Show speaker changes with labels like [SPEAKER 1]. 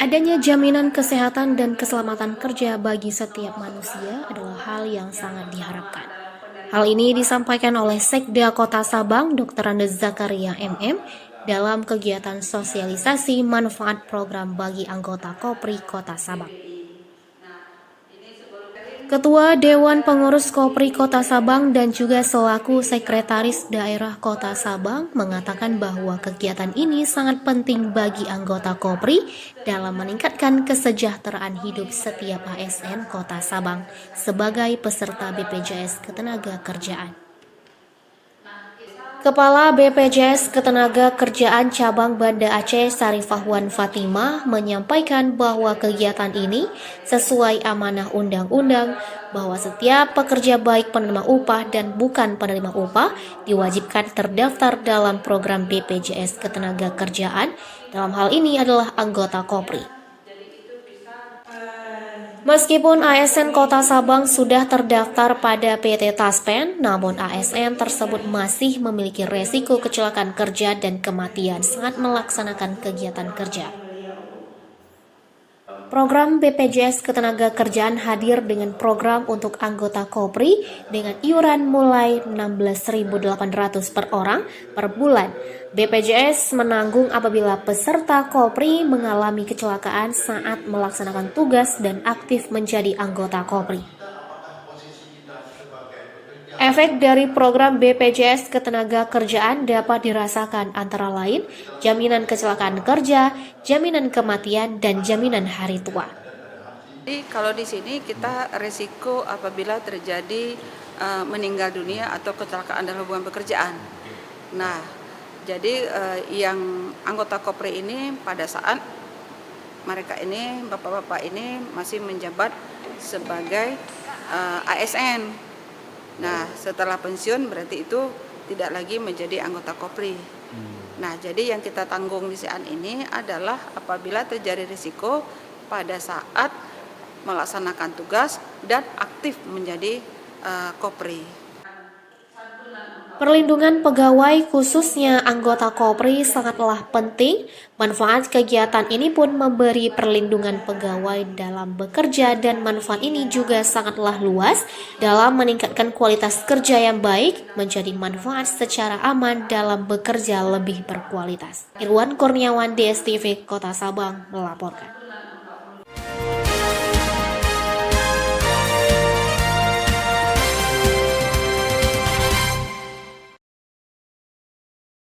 [SPEAKER 1] Adanya jaminan kesehatan dan keselamatan kerja bagi setiap manusia adalah hal yang sangat diharapkan. Hal ini disampaikan oleh Sekda Kota Sabang, Dr. Andes Zakaria MM, dalam kegiatan sosialisasi manfaat program bagi anggota Kopri Kota Sabang. Ketua Dewan Pengurus Kopri Kota Sabang dan juga selaku Sekretaris Daerah Kota Sabang mengatakan bahwa kegiatan ini sangat penting bagi anggota Kopri dalam meningkatkan kesejahteraan hidup setiap ASN Kota Sabang sebagai peserta BPJS Ketenagakerjaan. Kepala BPJS Ketenagakerjaan Cabang Banda Aceh Sarifahwan Fatimah menyampaikan bahwa kegiatan ini sesuai amanah undang-undang bahwa setiap pekerja baik penerima upah dan bukan penerima upah diwajibkan terdaftar dalam program BPJS Ketenagakerjaan. Dalam hal ini adalah anggota Kopri. Meskipun ASN Kota Sabang sudah terdaftar pada PT Taspen, namun ASN tersebut masih memiliki resiko kecelakaan kerja dan kematian saat melaksanakan kegiatan kerja. Program BPJS Ketenagakerjaan hadir dengan program untuk anggota Kopri dengan iuran mulai 16.800 per orang per bulan. BPJS menanggung apabila peserta Kopri mengalami kecelakaan saat melaksanakan tugas dan aktif menjadi anggota Kopri. Efek dari program BPJS Ketenagakerjaan dapat dirasakan antara lain jaminan kecelakaan kerja, jaminan kematian, dan jaminan hari tua.
[SPEAKER 2] Jadi kalau di sini kita resiko apabila terjadi meninggal dunia atau kecelakaan dalam hubungan pekerjaan. Nah, jadi yang anggota Kopri ini pada saat mereka ini, bapak-bapak ini masih menjabat sebagai ASN. Nah, setelah pensiun berarti itu tidak lagi menjadi anggota Kopri. Nah, jadi yang kita tanggung di saat ini adalah apabila terjadi risiko pada saat melaksanakan tugas dan aktif menjadi Kopri.
[SPEAKER 1] Perlindungan pegawai khususnya anggota Kopri sangatlah penting. Manfaat kegiatan ini pun memberi perlindungan pegawai dalam bekerja dan manfaat ini juga sangatlah luas dalam meningkatkan kualitas kerja yang baik, menjadi manfaat secara aman dalam bekerja lebih berkualitas. Irwan Kurniawan, DSTV Kota Sabang melaporkan.